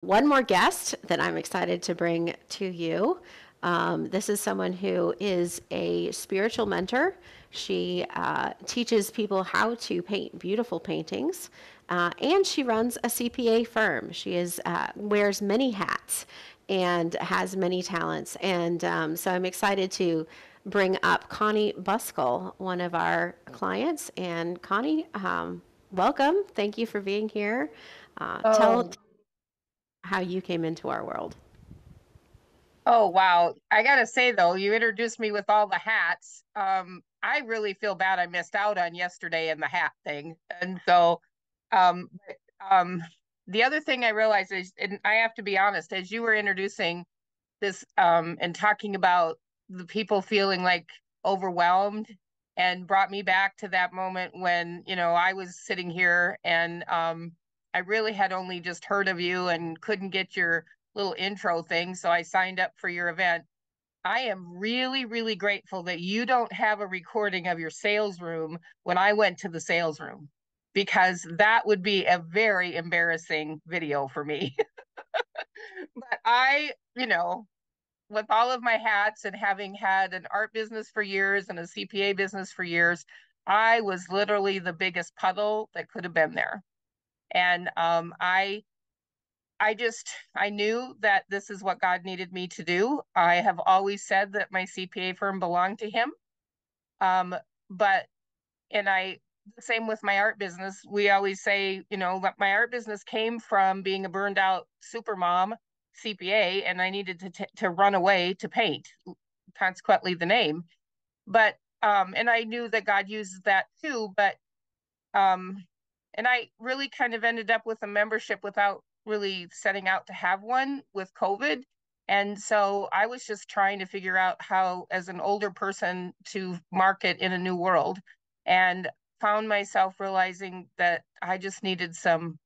One more guest that I'm excited to bring to you. This is someone who is a spiritual mentor. She teaches people how to paint beautiful paintings, and she runs a CPA firm. She wears many hats and has many talents. And so I'm excited to bring up Connie Buskohl, one of our clients. And Connie, welcome. Thank you for being here. Tell Oh, how you came into our world. oh wow. I gotta say though, you introduced me with all the hats. I really feel bad I missed out on yesterday in the hat thing. And so but, the other thing I realized is, and I have to be honest, as you were introducing this and talking about the people feeling like overwhelmed and brought me back to that moment when, I was sitting here and I really had only just heard of you and couldn't get your little intro thing. So I signed up for your event. I am really, really grateful that you don't have a recording of your sales room when I went to the sales room, because that would be a very embarrassing video for me. But with all of my hats and having had an art business for years and a CPA business for years, I was literally the biggest puddle that could have been there. And I knew that this is what God needed me to do. I have always said that my CPA firm belonged to Him. Um, but and I same with my art business. We always say, that my art business came from being a burned out super mom CPA, and I needed to run away to paint. Consequently, the name. But and I knew that God uses that too. But um, and I really kind of ended up with a membership without really setting out to have one with COVID. And so I was just trying to figure out how, as an older person, to market in a new world, and found myself realizing that I just needed some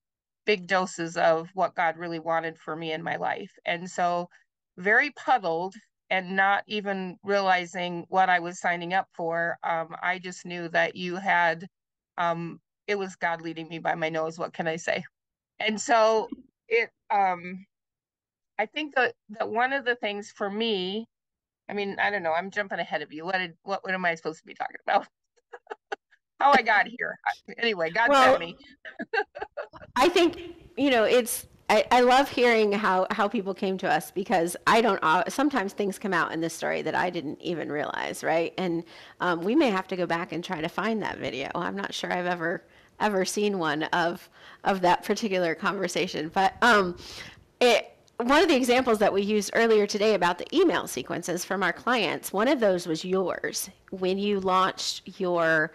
big doses of what God really wanted for me in my life. And so, very puddled and not even realizing what I was signing up for, I just knew that um, it was God leading me by my nose. What can I say? And so, I think that one of the things for me, I mean, I don't know, I'm jumping ahead of you. What am I supposed to be talking about? How I got here? Anyway, God sent Well, me. I think, I love hearing how people came to us because I don't, sometimes things come out in this story that I didn't even realize, right? And we may have to go back and try to find that video. I'm not sure I've ever seen one of that particular conversation. But one of the examples that we used earlier today about the email sequences from our clients, one of those was yours when you launched your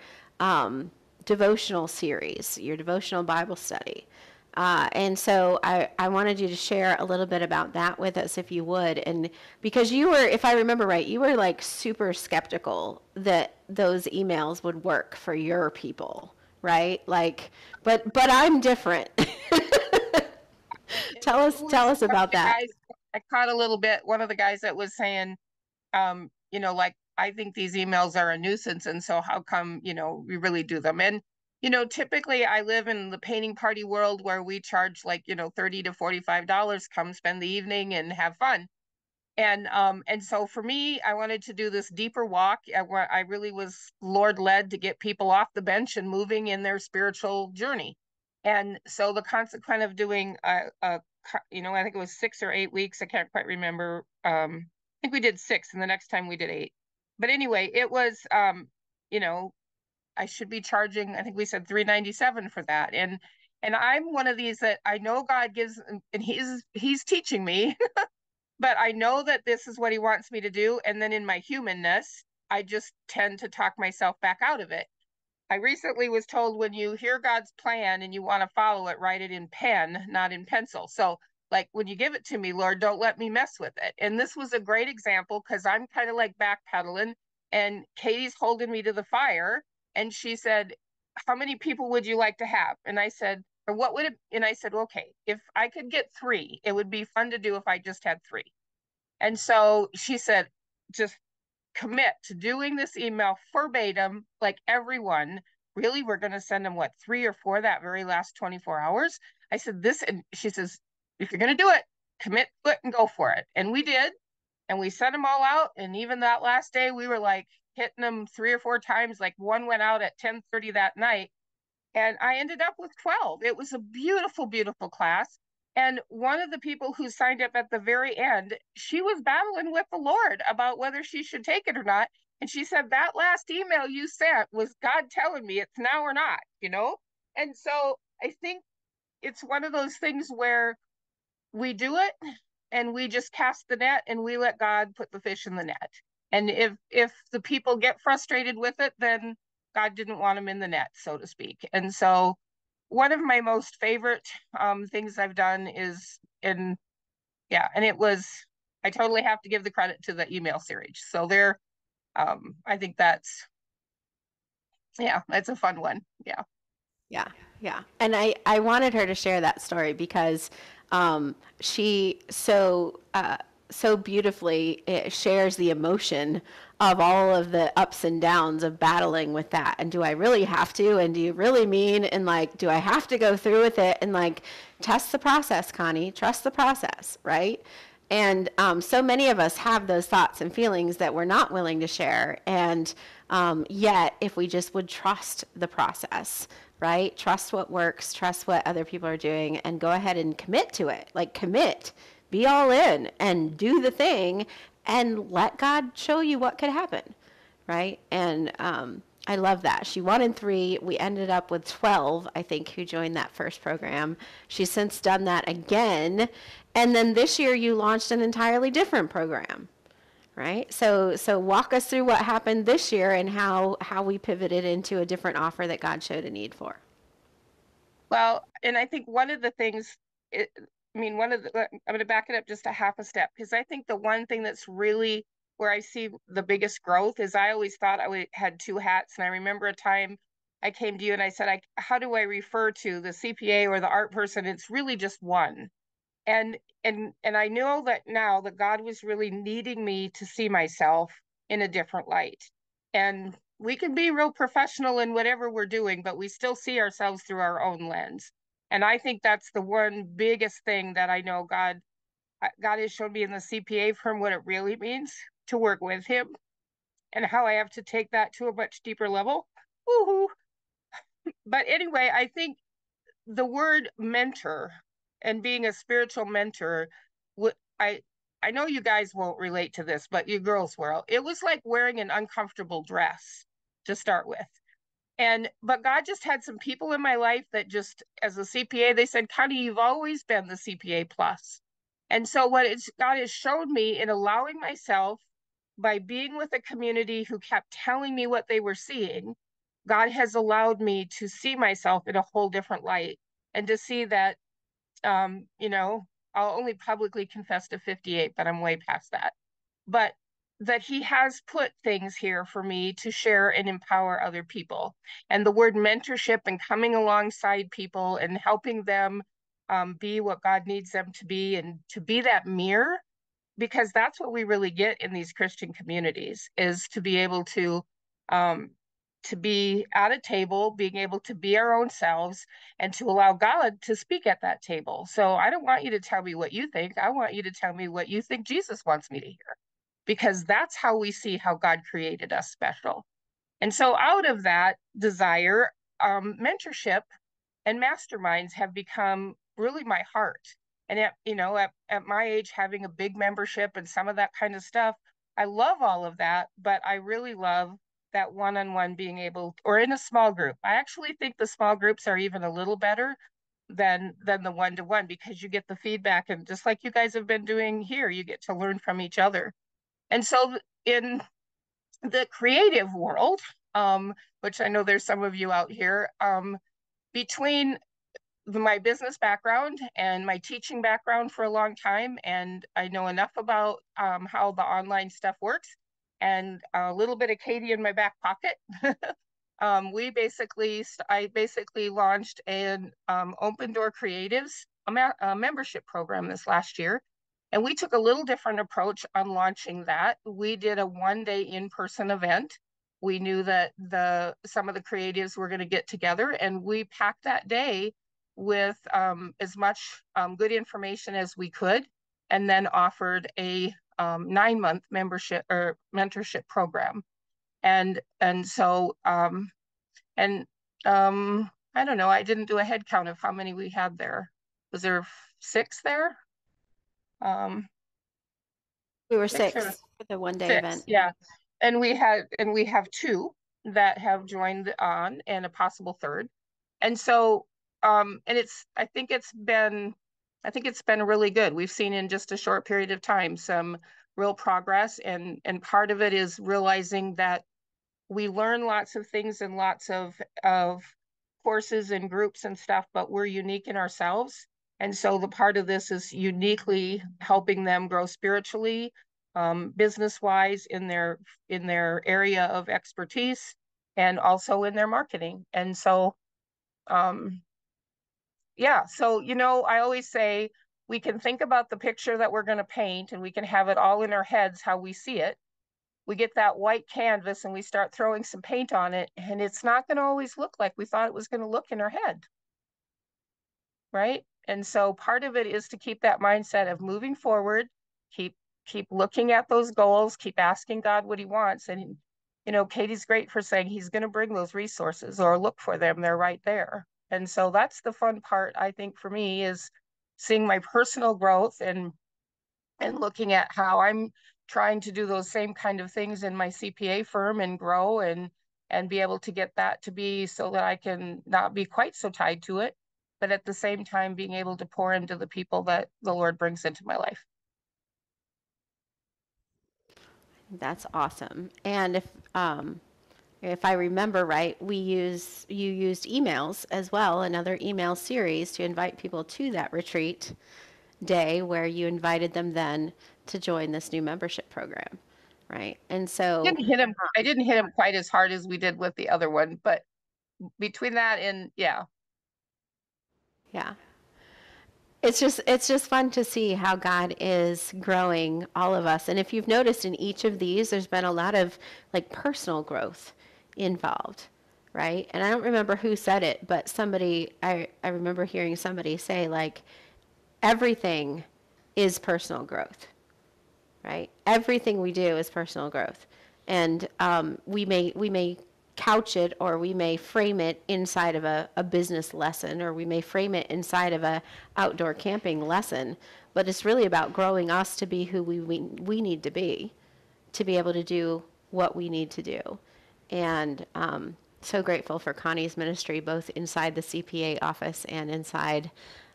devotional series, your devotional Bible study. And so I wanted you to share a little bit about that with us, if you would. And because you were, if I remember right, you were like super skeptical that those emails would work for your people, right? Like, but I'm different. It, tell it us, was tell us one of about the that. guys. I caught a little bit. One of the guys that was saying, like, I think these emails are a nuisance, and so how come, we really do them? And typically I live in the painting party world where we charge like, $30 to $45. Come spend the evening and have fun. And so for me, I wanted to do this deeper walk. I really was Lord led to get people off the bench and moving in their spiritual journey. And so the consequence of doing I think it was 6 or 8 weeks. I can't quite remember. I think we did six, and the next time we did eight. But anyway, it was you know, I should be charging. I think we said 397 for that. And I'm one of these that I know God gives, and He's teaching me, but I know that this is what He wants me to do. And then in my humanness, I just tend to talk myself back out of it. I recently was told, when you hear God's plan and you want to follow it, write it in pen, not in pencil. So, like, when you give it to me, Lord, don't let me mess with it. And this was a great example because I'm kind of like backpedaling, and Katie's holding me to the fire. And she said, how many people would you like to have? And I said, or what would it? And I said, okay, if I could get three, it would be fun to do if I just had three. And so she said, just commit to doing this email verbatim, like everyone. Really, we're going to send them what, three or four that very last 24 hours? I said, this, and she says, if you're going to do it, commit to it and go for it. And we did. And we sent them all out. And even that last day, we were like hitting them 3 or 4 times. Like one went out at 10:30 that night. And I ended up with 12. It was a beautiful, beautiful class. And one of the people who signed up at the very end, she was battling with the Lord about whether she should take it or not. And she said, that last email you sent was God telling me it's now or not, you know? And so I think it's one of those things where we do it and we just cast the net and we let God put the fish in the net. And if the people get frustrated with it, then God didn't want them in the net, so to speak. And so one of my most favorite things I've done is in, yeah, and it was, I totally have to give the credit to the email series. So there, I think that's, yeah, that's a fun one. Yeah. Yeah, yeah. And I wanted her to share that story because she so beautifully shares the emotion of all of the ups and downs of battling with that. And do I really have to? And do you really mean? And like, do I have to go through with it? And like, test the process, Connie. Trust the process, right? And so many of us have those thoughts and feelings that we're not willing to share. And yet, if we just would trust the process, right? Trust what works, trust what other people are doing, and go ahead and commit to it. Like, commit, be all in, and do the thing, and let God show you what could happen, right? And I love that. She won in 3. We ended up with 12, I think, who joined that first program. She's since done that again. And then this year you launched an entirely different program, right? So walk us through what happened this year and how we pivoted into a different offer that God showed a need for. Well, and I think one of the things, I mean, I'm going to back it up just a half a step because I think the one thing that's really where I see the biggest growth is I always thought had 2 hats. And I remember a time I came to you and I said, how do I refer to the CPA or the art person? It's really just one. And I know that now that God was really needing me to see myself in a different light. And we can be real professional in whatever we're doing, but we still see ourselves through our own lens. And I think that's the one biggest thing that I know God has shown me in the CPA firm what it really means to work with him and how I have to take that to a much deeper level. Woohoo. But anyway, I think the word mentor and being a spiritual mentor, I I know you guys won't relate to this, but you girls will. It was like wearing an uncomfortable dress to start with. But God just had some people in my life that just as a CPA, they said, Connie, you've always been the CPA plus. And so God has shown me in allowing myself by being with a community who kept telling me what they were seeing, God has allowed me to see myself in a whole different light and to see that, you know, I'll only publicly confess to 58, but I'm way past that. But that he has put things here for me to share and empower other people. And the word mentorship and coming alongside people and helping them be what God needs them to be and to be that mirror, because that's what we really get in these Christian communities is to be able um, to be at a table, being able to be our own selves and to allow God to speak at that table. So I don't want you to tell me what you think. I want you to tell me what you think Jesus wants me to hear, because that's how we see how God created us special. And so out of that desire, mentorship and masterminds have become really my heart. And at my age, having a big membership and some of that kind of stuff, I love all of that, but I really love that one-on-one being able, or in a small group. I actually think the small groups are even a little better than the one-to-one because you get the feedback, and just like you guys have been doing here, you get to learn from each other. And so in the creative world, which I know there's some of you out here, between my business background and my teaching background for a long time, and I know enough about how the online stuff works, and a little bit of Katie in my back pocket. I basically launched an Open Door Creatives a membership program this last year, and we took a little different approach on launching that. We did a 1-day in-person event. We knew that some of the creatives were going to get together, and we packed that day with as much good information as we could, and then offered a 9-month membership or mentorship program. And so and I don't know, I didn't do a head count of how many we had there. Was there 6 there? We were 6 or 6 for the one-day 6, event. yeah. And we have 2 that have joined on, and a possible third. And so and I think it's been really good. We've seen in just a short period of time some real progress, and part of it is realizing that we learn lots of things and lots of courses and groups and stuff, but we're unique in ourselves. And so the part of this is uniquely helping them grow spiritually, business wise, in their area of expertise, and also in their marketing. And so yeah, so I always say we can think about the picture that we're going to paint, and we can have it all in our heads how we see it. We get that white canvas and we start throwing some paint on it, and it's not going to always look like we thought it was going to look in our head, right? And so part of it is to keep that mindset of moving forward, keep keep looking at those goals, keep asking God what he wants. And Katie's great for saying he's going to bring those resources, or look for them, they're right there. And so that's the fun part, I think, for me, is seeing my personal growth, and looking at how I'm trying to do those same kind of things in my CPA firm, and grow, and be able to get that to be so that I can not be quite so tied to it, but at the same time being able to pour into the people that the Lord brings into my life. That's awesome. And if I remember right, you used emails as well, another email series to invite people to that retreat day, where you invited them then to join this new membership program, right? And so, I didn't hit him quite as hard as we did with the other one, but between that and yeah. yeah, it's just fun to see how God is growing all of us. And if you've noticed in each of these, there's been a lot of like personal growth involved, right? And I don't remember who said it, but I remember hearing somebody say, like, everything is personal growth, right? Everything we do is personal growth. And we may couch it, or we may frame it inside of a business lesson, or we may frame it inside of a outdoor camping lesson, but it's really about growing us to be who we need to be able to do what we need to do. And so grateful for Connie's ministry, both inside the CPA office and inside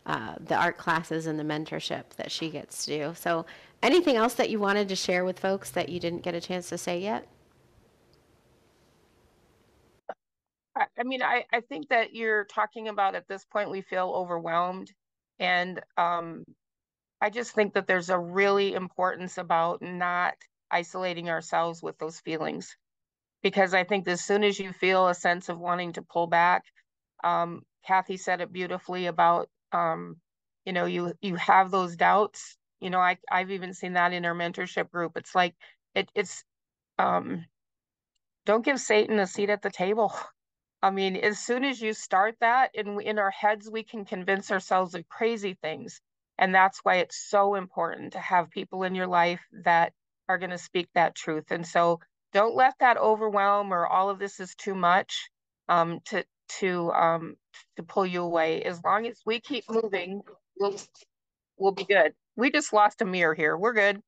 the art classes and the mentorship that she gets to do. So, anything else that you wanted to share with folks that you didn't get a chance to say yet? I think that you're talking about, at this point, we feel overwhelmed. And I just think that there's a really importance about not isolating ourselves with those feelings. Because I think as soon as you feel a sense of wanting to pull back, Kathy said it beautifully about, you have those doubts. I've even seen that in our mentorship group. It's like, it's, um, don't give Satan a seat at the table. I mean, as soon as you start that, in our heads, we can convince ourselves of crazy things. And that's why it's so important to have people in your life that are going to speak that truth. And so don't let that overwhelm, or all of this is too much, um, to to pull you away. As long as we keep moving, we'll be good. We just lost a mirror here. We're good.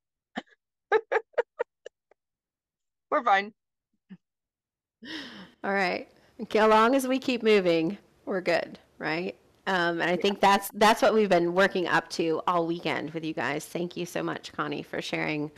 We're fine. All right. Okay, as long as we keep moving, we're good, right? And I think that's what we've been working up to all weekend with you guys. Thank you so much, Connie, for sharing